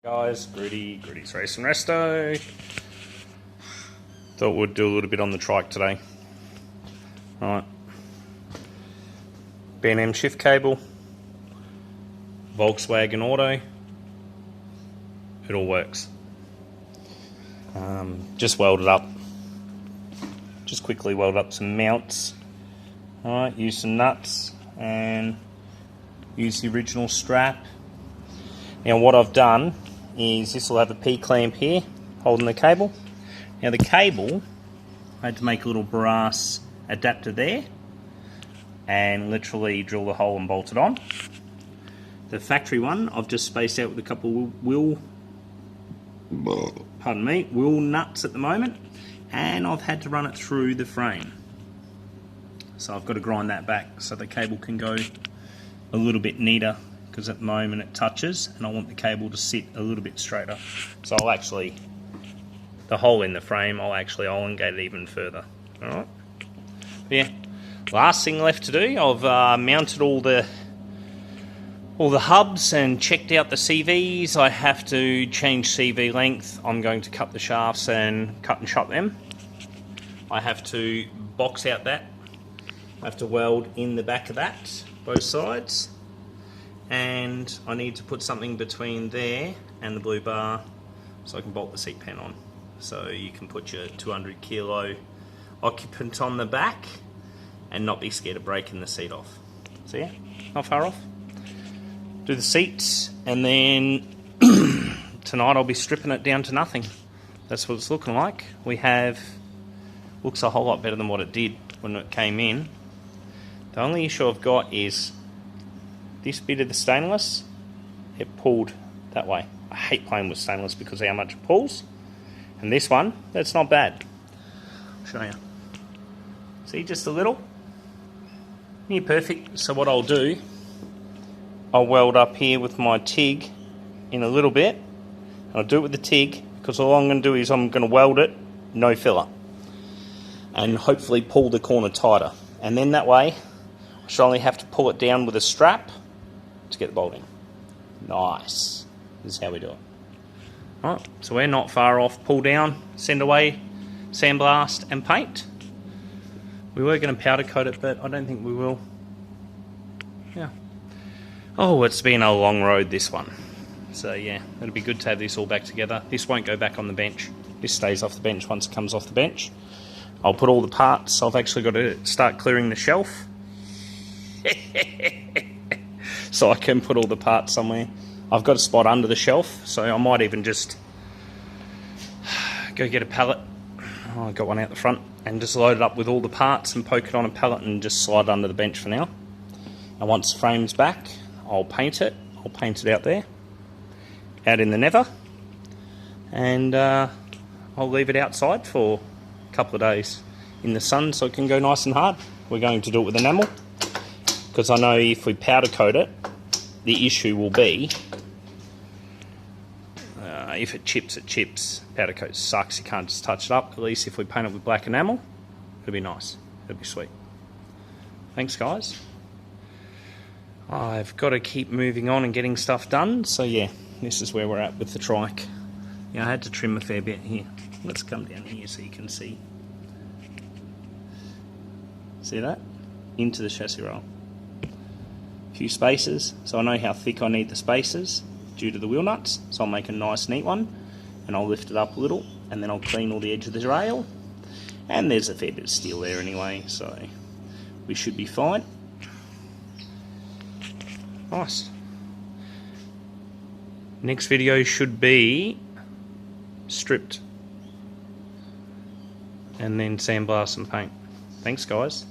Guys, Grudy's Racing Resto. Thought we'd do a little bit on the trike today. Right. B&M shift cable. Volkswagen Auto. It all works. Just welded up. Just quickly welded up some mounts. Alright, use some nuts and use the original strap. Now what I've done is this will have a P-clamp here holding the cable. Now the cable, I had to make a little brass adapter there and literally drill the hole and bolt it on. The factory one I've just spaced out with a couple wheel nuts at the moment, and I've had to run it through the frame. So I've got to grind that back so the cable can go a little bit neater, because at the moment it touches and I want the cable to sit a little bit straighter. So I'll actually, the hole in the frame, I'll actually elongate it even further. Alright. Yeah. Last thing left to do, I've mounted all the hubs and checked out the CVs. I have to change CV length. I'm going to cut the shafts and cut and shut them. I have to box out that. I have to weld in the back of that, both sides. And I need to put something between there and the blue bar so I can bolt the seat pan on. So you can put your 200 kilo occupant on the back and not be scared of breaking the seat off. So yeah, not far off. Do the seats, and then tonight I'll be stripping it down to nothing. That's what it's looking like. Looks a whole lot better than what it did when it came in. The only issue I've got is this bit of the stainless, it pulled that way. I hate playing with stainless because of how much it pulls. And this one, that's not bad. I'll show you. See, just a little. Near perfect. So what I'll do, I'll weld up here with my TIG in a little bit. And I'll do it with the TIG because all I'm going to do is I'm going to weld it, no filler. And hopefully pull the corner tighter. And then that way, I should only have to pull it down with a strap to get the bolt in. Nice. This is how we do it. Alright, so we're not far off. Pull down, send away, sandblast and paint. We were going to powder coat it, but I don't think we will. Yeah. Oh, it's been a long road, this one. So yeah, it'll be good to have this all back together. This won't go back on the bench. This stays off the bench once it comes off the bench. I'll put all the parts. I've actually got to start clearing the shelf. So I can put all the parts somewhere. I've got a spot under the shelf, so I might even just go get a pallet. Oh, I got one out the front, and just load it up with all the parts and poke it on a pallet and just slide it under the bench for now. And once the frame's back, I'll paint it. I'll paint it out there, out in the nether, and I'll leave it outside for a couple of days in the sun so it can go nice and hard. We're going to do it with enamel, because I know if we powder coat it, the issue will be if it chips, it chips. Powder coat sucks, you can't just touch it up. At least if we paint it with black enamel, it'll be nice, it'll be sweet. Thanks guys. I've got to keep moving on and getting stuff done, so yeah, this is where we're at with the trike. Yeah, I had to trim a fair bit here. Let's come down here so you can see. See that? Into the chassis rail. A few spaces, so I know how thick I need the spaces due to the wheel nuts, so I'll make a nice neat one, and I'll lift it up a little, and then I'll clean all the edge of the rail, and there's a fair bit of steel there anyway, so we should be fine. Nice. Next video should be stripped, and then sandblast and paint. Thanks guys.